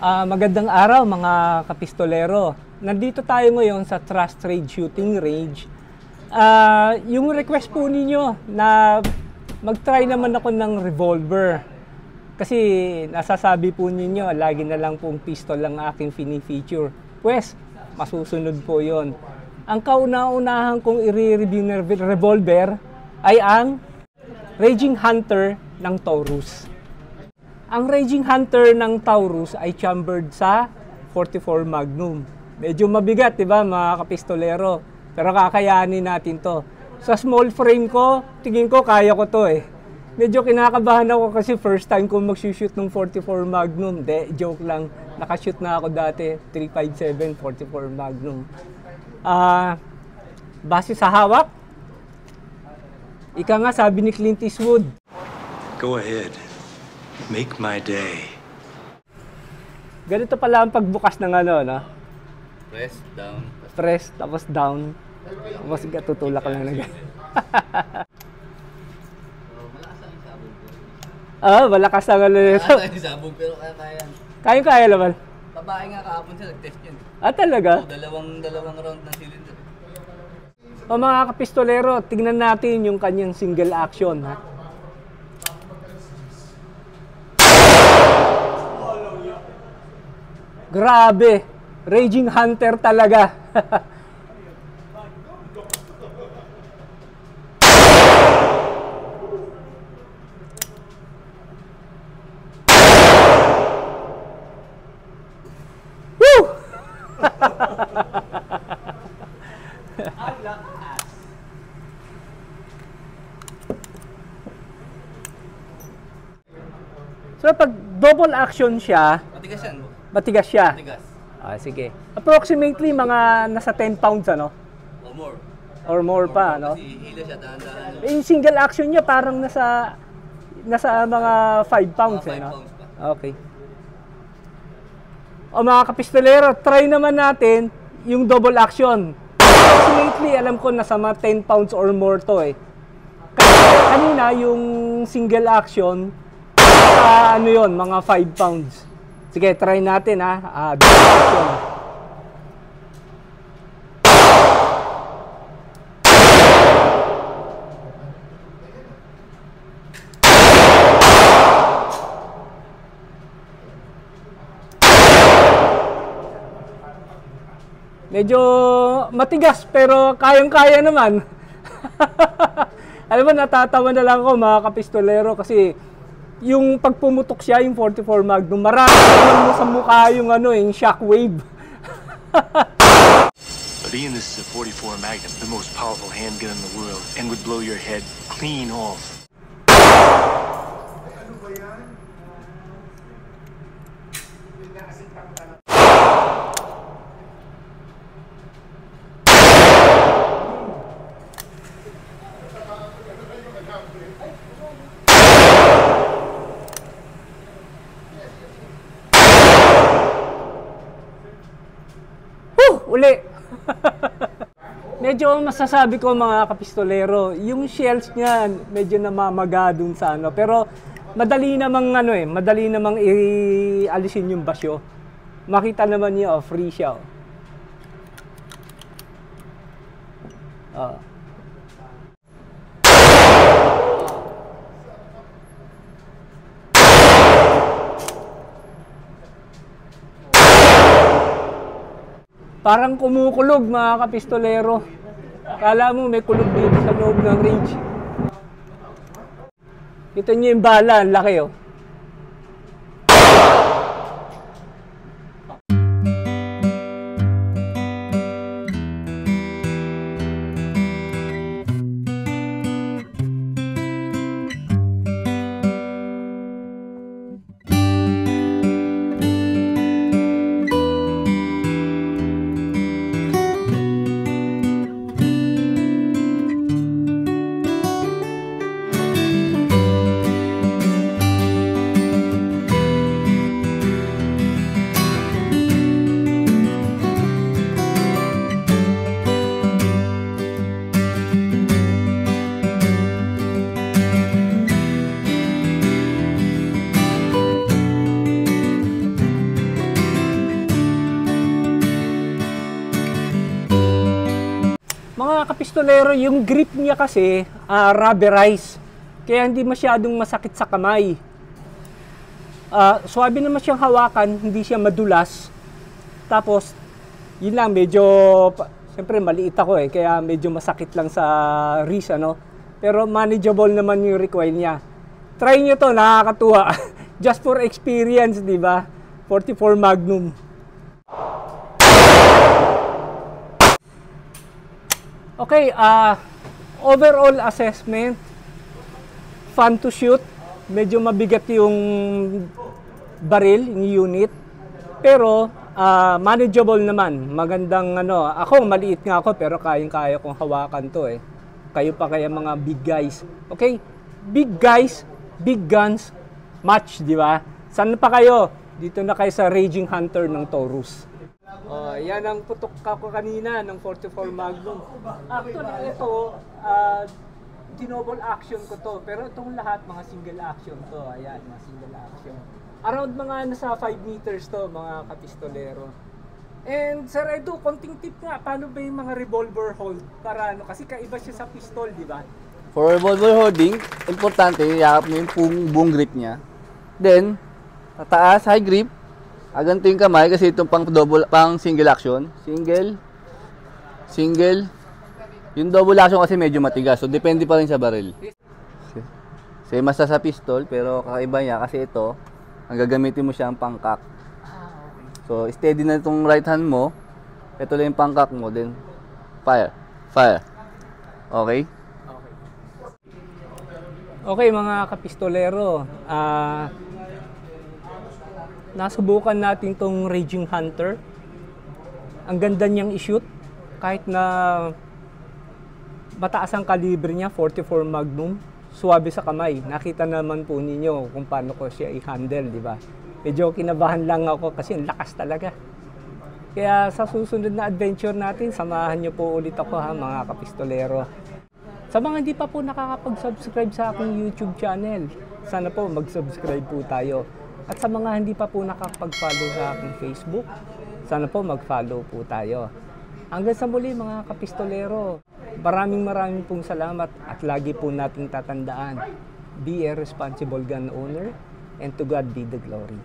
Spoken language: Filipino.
Magandang araw mga kapistolero. Nandito tayo ngayon sa Trust Trade Shooting Range. Yung request po ninyo na mag-try naman ako ng revolver. Kasi nasasabi po ninyo, lagi na lang pong pistol ang aking fini-feature. Pues, masusunod po yon. Ang kauna-unahan kong i-review na revolver ay ang Raging Hunter ng Taurus. Ang Raging Hunter ng Taurus ay chambered sa 44 Magnum. Medyo mabigat, di ba mga kapistolero? Pero kakayanin natin to. Sa small frame ko, tingin ko kaya ko to eh. Medyo kinakabahan ako kasi first time ko mag-shoot ng 44 Magnum. Joke lang. Nakashoot na ako dati, 357 44 Magnum. Base sa hawak, ika nga sabi ni Clint Eastwood, "Go ahead. Make my day." Ganito pala ang pagbukas ng ano, no? Press down. Press, tapos down. Tapos tutulak ka lang na gano'n. Malakas ang ano nito. Malakas ang sabog, pero kaya. Kaya naman. Babae nga kahapon siya, nag-test yun. Talaga? Dalawang round ng cylinder. Mga kapistolero, tingnan natin yung kanyang single action, ha? Grabe, Raging Hunter talaga. Woo! So pag double action siya, Matigas yan. matigas siya. Matigas. Sige. Approximately mga nasa 10 pounds, ano? Or more. Or more pa, no? Kasi hila siya, dahan-dahan. Yung single action niya parang nasa mga 5 pounds, Mga 5 no? pounds pa. Okay. Mga kapistolero, try naman natin yung double action. Approximately, alam ko nasa mga 10 pounds or more to eh. Kanina, yung single action, ano yon, mga 5 pounds. Sige, try natin ha. Double action. Medyo matigas pero kayang-kaya naman. Alam mo, natatawa na lang ako mga kapistolero kasi yung pagpumutok siya, yung 44 Magnum, marami naman mo sa mukha yung yung shockwave. But Ian, this is a 44 Magnum, the most powerful handgun in the world, and would blow your head clean off. Uli. Medyo masasabi ko mga kapistolero, yung shells niya medyo namamaga dun sa pero madali namang madali namang ialisin yung basyo. Makita naman niyo, free siya. Parang kumukulog mga kapistolero. Kala mo may kulog dito sa loob ng range. Kita niyo yung bala, ang laki oh. mga kapistolero, yung grip niya kasi rubberized. Kaya hindi masyadong masakit sa kamay. Suwabe naman siyang hawakan, hindi siya madulas. Tapos, yun lang, medyo, siyempre maliit ako kaya medyo masakit lang sa wrist, ano. Pero manageable naman yung recoil niya. Try nyo to, nakakatuwa. Just for experience, di ba? 44 Magnum. Okay, overall assessment, fun to shoot. Medyo mabigat yung baril, yung unit. Pero, manageable naman. Magandang ano, ako maliit nga ako pero kayang-kaya kong hawakan to Kayo pa kaya mga big guys. Okay? Big guys, big guns, match, di ba? Saan pa kayo? Dito na kayo sa Raging Hunter ng Taurus. Yan ang putok ko kanina ng 44 Magnum. Actually, ito, double action ko to. Pero itong lahat, mga single action to. Ayan, mga single action. Around mga nasa 5 meters to, mga kapistolero. And Sir Edu, konting tip nga, paano ba yung mga revolver hold? Para ano, kasi kaiba siya sa pistol, di ba? For revolver holding, importante, yakap mo yung buong grip niya. Then, tataas, high grip. Ganito yung kamay kasi itong pang single action. Single. Yung double action kasi medyo matigas. So, depende pa rin sa baril. Same as sa pistol, pero kakaiba niya kasi ito, ang gagamitin mo siya ang pangkak. So, steady na itong right hand mo. Ito lang yung pangkak mo. Then, fire. Okay? Okay, mga kapistolero. Nasubukan natin tong Raging Hunter. Ang ganda niyang i-shoot. Kahit na mataas ang kalibre niya, 44 Magnum. Suwabe sa kamay. Nakita naman po ninyo kung paano ko siya i-handle, di ba? Medyo kinabahan lang ako kasi ang lakas talaga. Kaya sa susunod na adventure natin, samahan niyo po ulit ako mga kapistolero. Sa mga hindi pa po nakakapag-subscribe sa aking YouTube channel, sana po mag-subscribe po tayo. At sa mga hindi pa po nakakapag-follow sa aking Facebook, sana po mag-follow po tayo. Hanggang sa muli mga kapistolero, maraming pong salamat at lagi po nating tatandaan, be a responsible gun owner and to God be the glory.